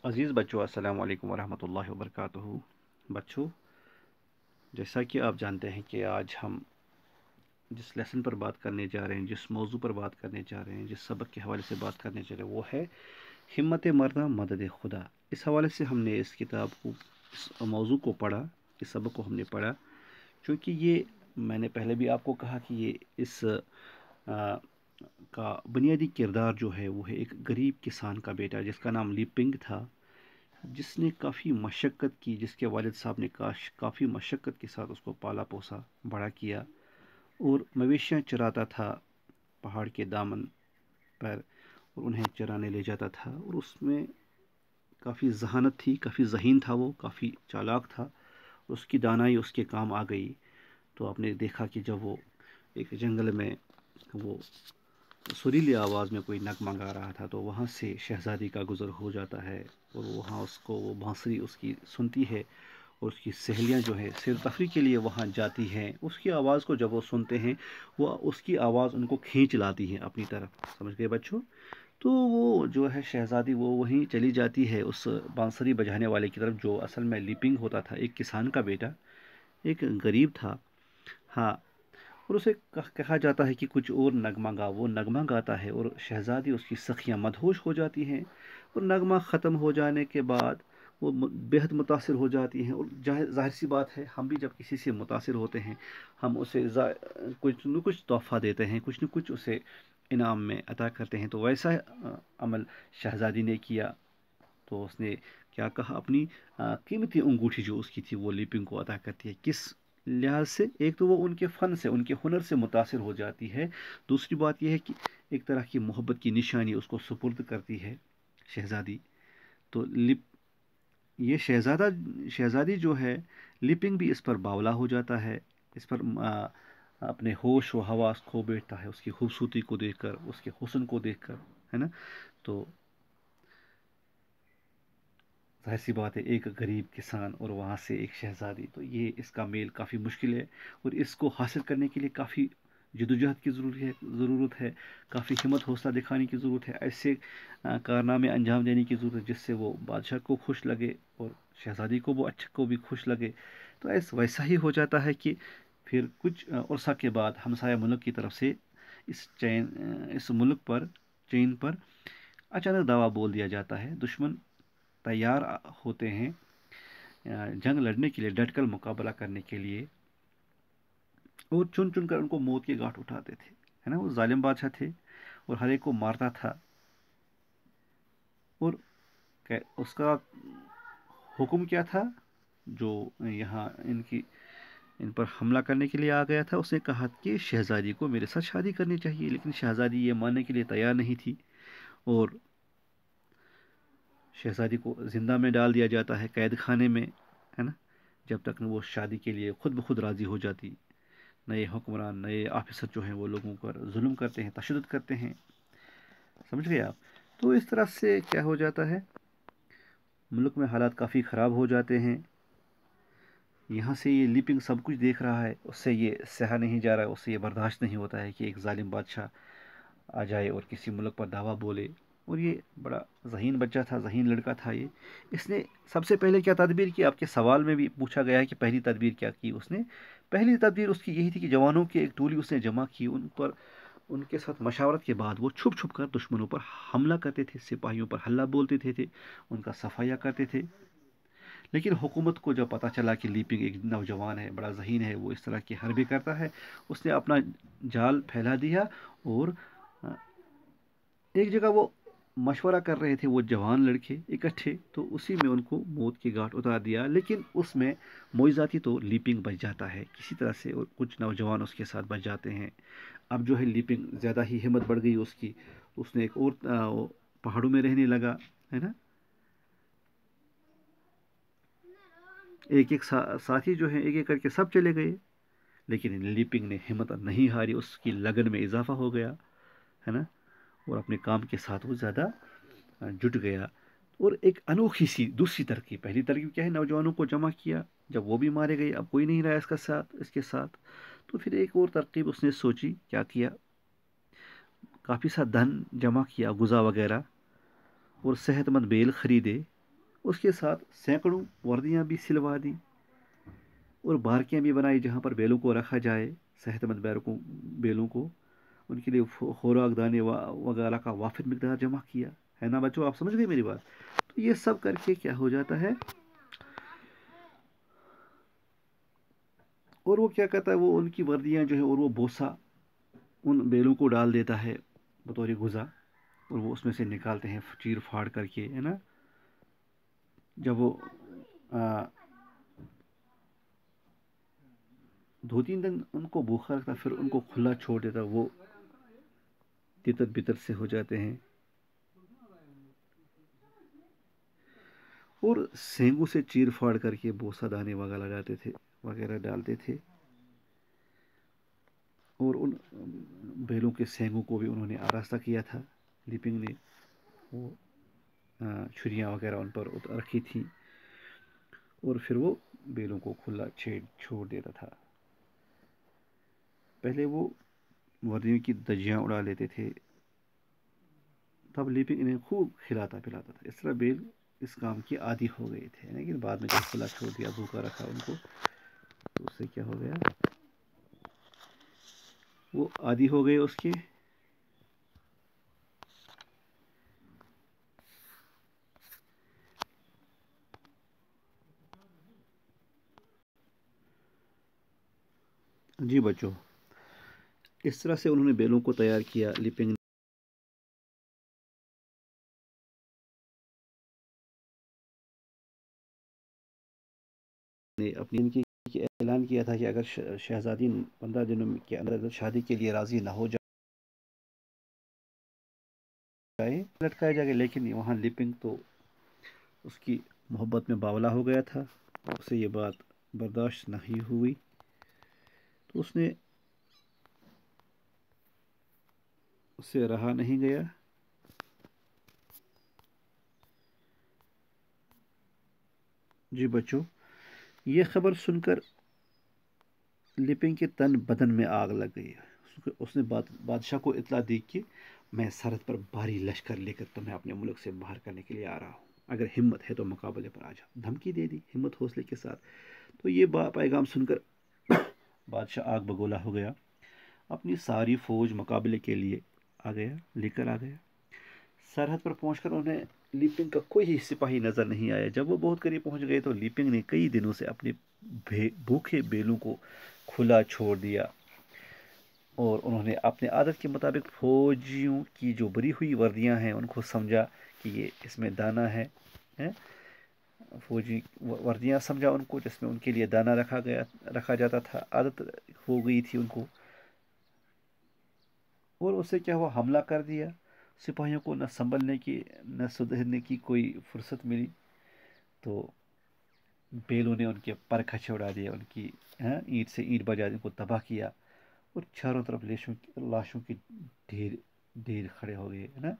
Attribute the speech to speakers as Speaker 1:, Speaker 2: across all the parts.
Speaker 1: عزیز بچوں، السلام علیکم ورحمۃ اللہ وبرکاتہ۔ بچوں، جیسا کہ آپ جانتے ہیں کہ آج ہم جس لیسن پر بات کرنے جا رہے ہیں، جس موضوع پر بات کرنے جا رہے ہیں، جس سبق کے حوالے سے بات کرنے جا رہے ہیں، وہ ہے ہمت مرداں مدد خدا۔ اس حوالے سے ہم نے اس کتاب کو، اس موضوع کو پڑھا، اس سبق کو ہم نے پڑھا، چونکہ یہ میں نے پہلے بھی آپ کو کہا کہ یہ اس کا بنیادی کردار جو ہے وہ ہے ایک غریب کسان کا بیٹا جس کا نام لیپنگ تھا، جس نے کافی مشقت کی، جس کے والد صاحب نے کافی مشقت کے ساتھ اس کو پالا پوسا، بڑا کیا، اور مویشیاں چراتا تھا پہاڑ کے دامن پر، اور انہیں چرانے لے جاتا تھا، اور اس میں کافی ذہانت تھی، کافی ذہین تھا، وہ کافی چالاک تھا، اس کی دانائی اس کے کام آ گئی۔ تو آپ نے دیکھا کہ جب وہ ایک جنگل میں وہ سریلی آواز میں کوئی نغمہ گا رہا تھا، تو وہاں سے شہزادی کا گزر ہو جاتا ہے، اور وہاں اس کو وہ بانسری اس کی سنتی ہے، اور اس کی سہیلیاں جو ہے سیر تفریح کے لیے وہاں جاتی ہیں۔ اس کی آواز کو جب وہ سنتے ہیں، وہ اس کی آواز ان کو کھینچ لاتی ہے اپنی طرف، سمجھ گئے بچوں؟ تو وہ جو ہے شہزادی، وہ وہیں چلی جاتی ہے اس بانسری بجانے والے کی طرف، جو اصل میں لیپنگ ہوتا تھا، ایک کسان کا بیٹا، ایک غریب تھا، ہاں۔ اور اسے کہا جاتا ہے کہ کچھ اور نغمہ گا، وہ نغمہ گاتا ہے، اور شہزادی اس کی سخیاں مدہوش ہو جاتی ہیں، اور نغمہ ختم ہو جانے کے بعد وہ بے حد متاثر ہو جاتی ہیں۔ اور ظاہر سی بات ہے، ہم بھی جب کسی سے متاثر ہوتے ہیں، ہم اسے کچھ نہ کچھ تحفہ دیتے ہیں، کچھ نہ کچھ اسے انعام میں عطا کرتے ہیں۔ تو ویسا عمل شہزادی نے کیا، تو اس نے کیا کہا، اپنی قیمتی انگوٹھی جو اس کی تھی وہ لیپنگ کو عطا کرتی ہے۔ کس لحاظ سے؟ ایک تو وہ ان کے فن سے، ان کے ہنر سے متاثر ہو جاتی ہے، دوسری بات یہ ہے کہ ایک طرح کی محبت کی نشانی اس کو سپرد کرتی ہے شہزادی۔ تو یہ شہزادی جو ہے، لپنگ بھی اس پر باولا ہو جاتا ہے، اس پر اپنے ہوش و حواس کھو بیٹھتا ہے، اس کی خوبصورتی کو دیکھ کر، اس کے حسن کو دیکھ کر، ہے نا؟ تو ظاہر سی بات ہے، ایک غریب کسان اور وہاں سے ایک شہزادی، تو یہ اس کا میل کافی مشکل ہے، اور اس کو حاصل کرنے کے لیے کافی جدوجہد کی ضرورت ہے، کافی ہمت حوصلہ دکھانے کی ضرورت ہے، ایسے کارنامے انجام دینے کی ضرورت ہے جس سے وہ بادشاہ کو خوش لگے اور شہزادی کو بھی خوش لگے۔ تو ویسا ہی ہو جاتا ہے کہ پھر کچھ عرصہ کے بعد ہمسایہ ملک کی طرف سے اس ملک پر، چین پر اچانک دعویٰ بول دیا جاتا ہے۔ دشمن تیار ہوتے ہیں جنگ لڑنے کے لیے، ڈٹ کر مقابلہ کرنے کے لیے، اور چن چن کر ان کو موت کے گھاٹ اٹھاتے تھے، ہے نا؟ وہ ظالم بادشاہ تھے اور ہر ایک کو مارتا تھا، اور اس کا حکم کیا تھا؟ جو یہاں ان پر حملہ کرنے کے لیے آ گیا تھا، اس نے کہا کہ شہزادی کو میرے ساتھ شادی کرنی چاہیے، لیکن شہزادی یہ ماننے کے لیے تیار نہیں تھی، اور شہزادی کو زندہ میں ڈال دیا جاتا ہے، قید خانے میں، ہے نا؟ جب تک وہ شادی کے لیے خود بخود راضی ہو جاتی۔ نئے حکمران، نئے آفیسر جو ہیں، وہ لوگوں پر ظلم کرتے ہیں، تشدد کرتے ہیں، سمجھ گئے آپ؟ تو اس طرح سے کیا ہو جاتا ہے، ملک میں حالات کافی خراب ہو جاتے ہیں۔ یہاں سے یہ لیپنگ سب کچھ دیکھ رہا ہے، اس سے یہ سہا نہیں جا رہا ہے، اس سے یہ برداشت نہیں ہوتا ہے کہ ایک ظالم بادشاہ آ جائے اور کسی ملک پر دعویٰ بولے۔ اور یہ بڑا ذہین بچہ تھا، ذہین لڑکا تھا یہ۔ اس نے سب سے پہلے کیا تدبیر کی؟ آپ کے سوال میں بھی پوچھا گیا ہے کہ پہلی تدبیر کیا کی اس نے؟ پہلی تدبیر اس کی یہی تھی کہ جوانوں کی ایک ٹولی اس نے جمع کی، ان کے ساتھ مشاورت کے بعد وہ چھپ چھپ کر دشمنوں پر حملہ کرتے تھے، سپاہیوں پر حلہ بولتے تھے، ان کا صفایا کرتے تھے۔ لیکن حکومت کو جب پتہ چلا کہ لیپنگ ایک نوجوان ہے، بڑا ذہین ہے، وہ اس طرح کی حربیں کرتا ہے، اس نے اپنا جال پھیلا دیا، اور ایک جگہ وہ مشورہ کر رہے تھے وہ جوان لڑکے اکٹھے، تو اسی میں ان کو موت کے گھاٹ اتار دیا۔ لیکن اس میں معجزاتی تو لیپنگ بچ جاتا ہے کسی طرح سے، اور کچھ نوجوان اس کے ساتھ بچ جاتے ہیں۔ اب جو ہے لیپنگ زیادہ ہی ہمت بڑھ گئی اس کی، اس نے ایک اور پہاڑوں میں رہنے لگا، ہے نا؟ ایک ایک ساتھی جو ہیں، ایک ایک کر کے سب چلے گئے، لیکن لیپنگ نے ہمت نہیں ہاری، اس کی لگن میں اضافہ ہو گیا، ہے نا؟ اور اپنے کام کے ساتھ وہ زیادہ جٹ گیا۔ اور ایک انوکھی سی دوسری ترکیب، پہلی ترکیب کیا ہے؟ نوجوانوں کو جمع کیا، جب وہ بھی مارے گئے، اب کوئی نہیں رہا اس کے ساتھ، تو پھر ایک اور ترکیب اس نے سوچی، کیا کیا؟ کافی سا دھن جمع کیا، غذا وغیرہ، اور صحت مند بیل خریدے، اس کے ساتھ سینکڑوں وردیاں بھی سلوا دیں اور بارکیاں بھی بنائی جہاں پر بیلوں کو رکھا جائے، صحت مند بیلوں کو، ان کے لیے خوراک دانے وغیرہ کا وافر مقدار جمع کیا ہے نا بچوں، آپ سمجھ گئے میری بات؟ تو یہ سب کر کے کیا ہو جاتا ہے، اور وہ کیا کرتا ہے، وہ ان کی وردیاں جو ہے اور وہ بوسا ان بیلوں کو ڈال دیتا ہے بطور غذا، اور وہ اس میں سے نکالتے ہیں چیر پھاڑ کر کے، ہے نا؟ جب وہ 2-3 دن ان کو بھوکا رکھتا، پھر ان کو کھلا چھوڑ دیتا، وہ تتر بتر سے ہو جاتے ہیں، اور سینگوں سے چیر پھاڑ کر کے بوسا دانے وغیرہ ڈالتے تھے، اور ان بیلوں کے سینگوں کو بھی انہوں نے آراستہ کیا تھا، لیپنگ نے وہ چھریاں وغیرہ ان پر رکھی تھیں، اور پھر وہ بیلوں کو کھلا چھوڑ دیتا تھا۔ پہلے وہ وردیوں کی دجیاں اڑا لیتے تھے، تب لیپنگ انہیں خوب کھلاتا پلاتا تھا، اس طرح بیل اس کام کی عادی ہو گئے تھے، لیکن بعد میں جب کھلا چھوڑ دیا، بھوکا رکھا ان کو، تو اس سے کیا ہو گیا، وہ عادی ہو گئے اس کے۔ جی بچوں، اس طرح سے انہوں نے بیلوں کو تیار کیا، لیپنگ نے اپنی ان کی اعلان کیا تھا کہ اگر شہزادی 15 دنوں کے اندر شادی کے لیے راضی نہ ہو جائے لٹکایا جائے گا، لیکن وہاں لیپنگ تو اس کی محبت میں باولا ہو گیا تھا، اسے یہ بات برداشت نہیں ہوئی، تو اس نے اسے رہا نہیں گیا، جی بچوں، یہ خبر سن کر لیپنگ کے تن بدن میں آگ لگ گئی، اس نے بادشاہ کو اطلاع دی کہ میں سرحد پر بھاری لشکر لے کر تمہیں اپنے ملک سے باہر کرنے کے لیے آ رہا ہوں، اگر ہمت ہے تو مقابلے پر آ جاؤ، دھمکی دے دی ہمت حوصلے کے ساتھ۔ تو یہ پیغام سن کر بادشاہ آگ بگولا ہو گیا، اپنی ساری فوج مقابلے کے لیے لے کر آ گیا۔ سرحد پر پہنچ کر انہیں لیپنگ کا کوئی سپاہی نظر نہیں آیا، جب وہ بہت قریب پہنچ گئے تو لیپنگ نے کئی دنوں سے اپنے بھوکے بیلوں کو کھلا چھوڑ دیا، اور انہوں نے اپنے عادت کے مطابق فوجیوں کی جو بری ہوئی وردیاں ہیں ان کو سمجھا کہ یہ اس میں دانہ ہے، فوجی وردیاں سمجھا ان کو، جس میں ان کے لیے دانہ رکھا جاتا تھا، عادت ہو گئی تھی ان کو، اور اس سے کیا ہوا، حملہ کر دیا، سپاہیوں کو نہ سنبھلنے کی نہ سدھرنے کی کوئی فرصت ملی، تو بیلوں نے ان کے پر کھچے اڑا دیا، ان کی اینٹ سے اینٹ بجا ان کو تباہ کیا، اور چاروں طرف لاشوں کی ڈھیر کھڑے ہو گئے، ہے نا،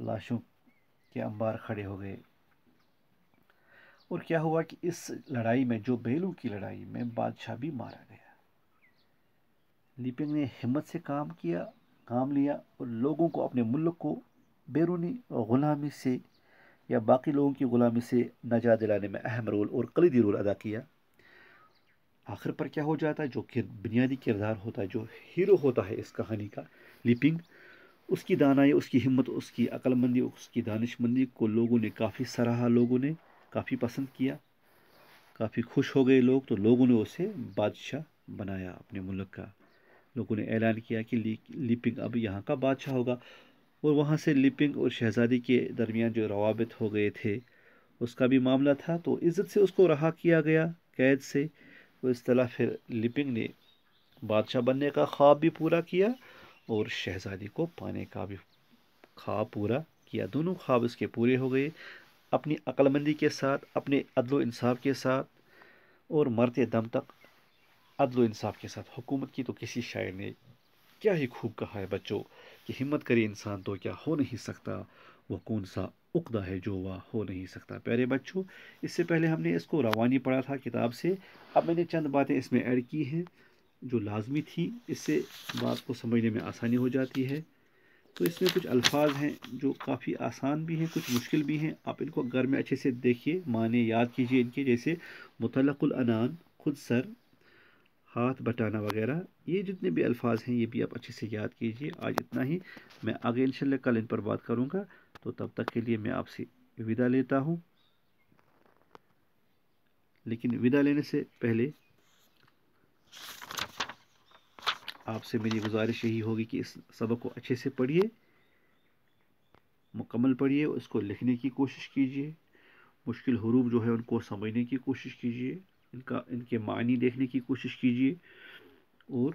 Speaker 1: لاشوں کے انبار کھڑے ہو گئے۔ اور کیا ہوا کہ اس لڑائی میں، جو بیلوں کی لڑائی میں، بادشاہ بھی مارا گیا۔ لیپنگ نے ہمت سے کام لیا، اور لوگوں کو اپنے ملک کو بیرونی غلامی سے یا باقی لوگوں کی غلامی سے نجات دلانے میں اہم رول اور کلیدی رول ادا کیا۔ آخر پر کیا ہو جاتا ہے، جو بنیادی کردار ہوتا ہے، جو ہیرو ہوتا ہے اس کہانی کا، لیپنگ، اس کی دانائی، اس کی ہمت، اس کی عقل مندی، اس کی دانش مندی کو لوگوں نے کافی سراہا، لوگوں نے کافی پسند کیا، کافی خوش ہو گئے لوگ، تو لوگوں نے اسے بادشاہ بنایا اپنے ملک کا، لوگوں نے اعلان کیا کہ لیپنگ اب یہاں کا بادشاہ ہوگا، اور وہاں سے لیپنگ اور شہزادی کے درمیان جو روابط ہو گئے تھے اس کا بھی معاملہ تھا، تو عزت سے اس کو رہا کیا گیا قید سے، وہ اس طرح پھر لیپنگ نے بادشاہ بننے کا خواب بھی پورا کیا، اور شہزادی کو پانے کا بھی خواب پورا کیا، دونوں خواب اس کے پورے ہو گئے، اپنی عقل مندی کے ساتھ، اپنے عدل و انصاف کے ساتھ، اور مرتے دم تک عدل و انصاف کے ساتھ حکومت کی۔ تو کسی شاعر نے کیا ہی خوب کہا ہے بچوں، کہ ہمت کرے انسان تو کیا ہو نہیں سکتا، وہ کون سا عقدہ ہے جو وہ ہو نہیں سکتا۔ پیارے بچوں، اس سے پہلے ہم نے اس کو روانی پڑھا تھا کتاب سے، اب میں نے چند باتیں اس میں ایڈ کی ہیں جو لازمی تھی، اس سے بات کو سمجھنے میں آسانی ہو جاتی ہے۔ تو اس میں کچھ الفاظ ہیں جو کافی آسان بھی ہیں، کچھ مشکل بھی ہیں. آپ ان کو گھر میں اچھے سے دیکھیے، معنی یاد کیجیے ان کے، جیسے مطلق العنان، خود سر، ہاتھ بٹانا وغیرہ. یہ جتنے بھی الفاظ ہیں یہ بھی آپ اچھے سے یاد کیجیے. آج اتنا ہی، میں آگے انشاءاللہ کل ان پر بات کروں گا. تو تب تک کے لیے میں آپ سے وداع لیتا ہوں. لیکن وداع لینے سے پہلے آپ سے میری گزارش یہی ہوگی کہ اس سبق کو اچھے سے پڑھیے، مکمل پڑھیے، اس کو لکھنے کی کوشش کیجیے، مشکل حروف جو ہے ان کو سمجھنے کی کوشش کیجیے، ان کے معنی دیکھنے کی کوشش کیجیے، اور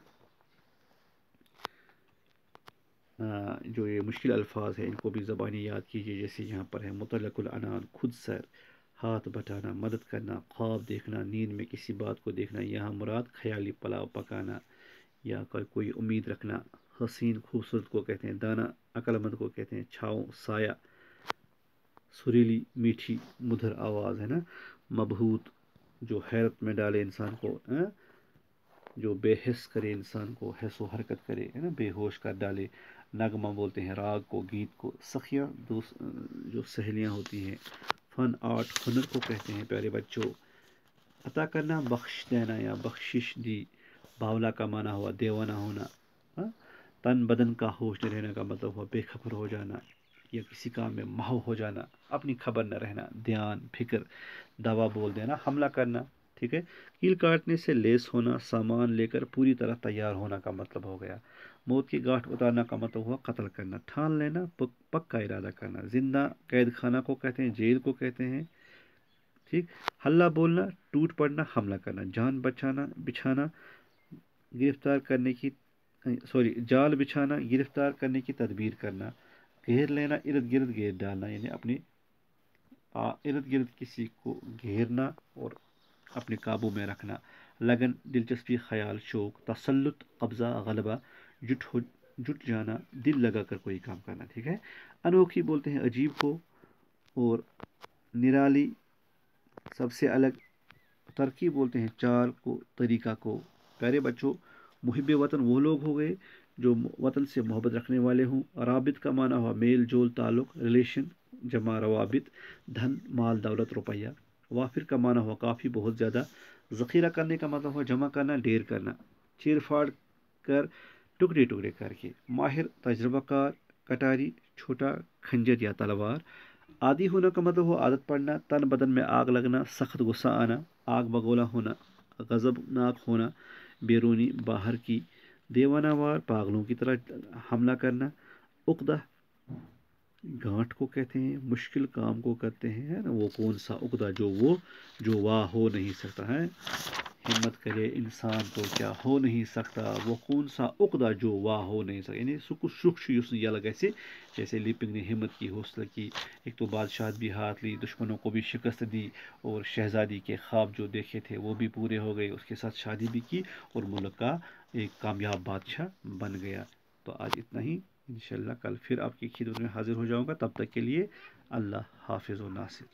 Speaker 1: جو یہ مشکل الفاظ ہیں ان کو بھی زبانی یاد کیجیے. جیسے یہاں پر ہے مطلق العنان، خود سر، ہاتھ بٹانا، مدد کرنا، خواب دیکھنا، نیند میں کسی بات کو دیکھنا. یہاں مراد خیالی پلاؤ پکانا یا کوئی امید رکھنا. حسین خوبصورت کو کہتے ہیں، دانا عقل مند کو کہتے ہیں، چھاؤں سایہ، سریلی میٹھی مدھر آواز ہے نا. مبہوت جو حیرت میں ڈالے انسان کو، جو بے حس کرے انسان کو، حس و حرکت کرے، ہے نا، بے ہوش کر ڈالے. نغمہ بولتے ہیں راگ کو، گیت کو. سخیاں جو سہیلیاں ہوتی ہیں. فن آرٹ ہنر کو کہتے ہیں پیارے بچوں. عطا کرنا بخش دینا یا بخشش دی. باولا کا معنی ہوا دیوانہ ہونا. تن بدن کا ہوش نہ رہنے کا مطلب ہوا بے خبر ہو جانا یا کسی کام میں محو ہو جانا، اپنی خبر نہ رہنا. دھیان، فکر، دوا بول دینا، حملہ کرنا. ٹھیک ہے. کیل کاٹنے سے لیس ہونا، سامان لے کر پوری طرح تیار ہونا کا مطلب ہو گیا. موت کی گاٹھ اتارنا کا مطلب ہوا قتل کرنا. ٹھان لینا، پکا ارادہ کرنا. زندہ قید خانہ کو کہتے ہیں، جیل کو کہتے ہیں. ٹھیک. ہلہ بولنا، ٹوٹ پڑنا، حملہ کرنا. جان بچھانا، گرفتار کرنے کی جال بچھانا، گرفتار کرنے کی تدبیر کرنا. گھیر لینا، ارد گرد گھیر ڈالنا، یعنی اپنے ارد گرد کسی کو گھیرنا اور اپنے قابو میں رکھنا. لگن، دلچسپی، خیال، شوق. تسلط، قبضہ، غلبہ. جٹ جانا، دل لگا کر کوئی کام کرنا. ٹھیک ہے. انوکھی بولتے ہیں عجیب کو، اور نرالی سب سے الگ. ترقی بولتے ہیں چال کو، طریقہ کو. پیارے بچوں، محب وطن وہ لوگ ہو گئے جو وطن سے محبت رکھنے والے ہوں. رابط کا معنی ہوا میل جول، تعلق، ریلیشن، جمع روابط. دھن، مال، دولت، روپیہ. وافر کا معنی ہوا کافی، بہت زیادہ. ذخیرہ کرنے کا مطلب ہوا جمع کرنا، ڈھیر کرنا. چیر پھاڑ کر، ٹکڑے ٹکڑے کر کے. ماہر، تجربہ کار، کٹاری، چھوٹا کھنجر یا تلوار. عادی ہونا کا مطلب ہو عادت پڑنا. تن بدن میں آگ لگنا، سخت غصہ آنا، آگ بگولا ہونا، غضبناک ہونا، بیرونی، باہر کی. دیوانہ وار، پاگلوں کی طرح حملہ کرنا. عقدہ گانٹھ کو کہتے ہیں، مشکل کام کو کرتے ہیں نا. وہ کون سا عقدہ جو واہ ہو نہیں سکتا ہے. ہمت کرے انسان تو کیا ہو نہیں سکتا، وہ کون سا عقدہ جو واہ ہو نہیں سکتا. یعنی سکھ یلگ ایسے جیسے لیپنگ نے ہمت کی، حوصلہ کی. ایک تو بادشاہت بھی ہاتھ لی، دشمنوں کو بھی شکست دی، اور شہزادی کے خواب جو دیکھے تھے وہ بھی پورے ہو گئے. اس کے ساتھ شادی بھی کی اور ملک کا ایک کامیاب بادشاہ بن گیا. تو آج اتنا ہی. انشاءاللہ کل پھر آپ کی خدمت میں حاضر ہو جاؤں گا. تب تک کے لیے اللہ حافظ و ناصر.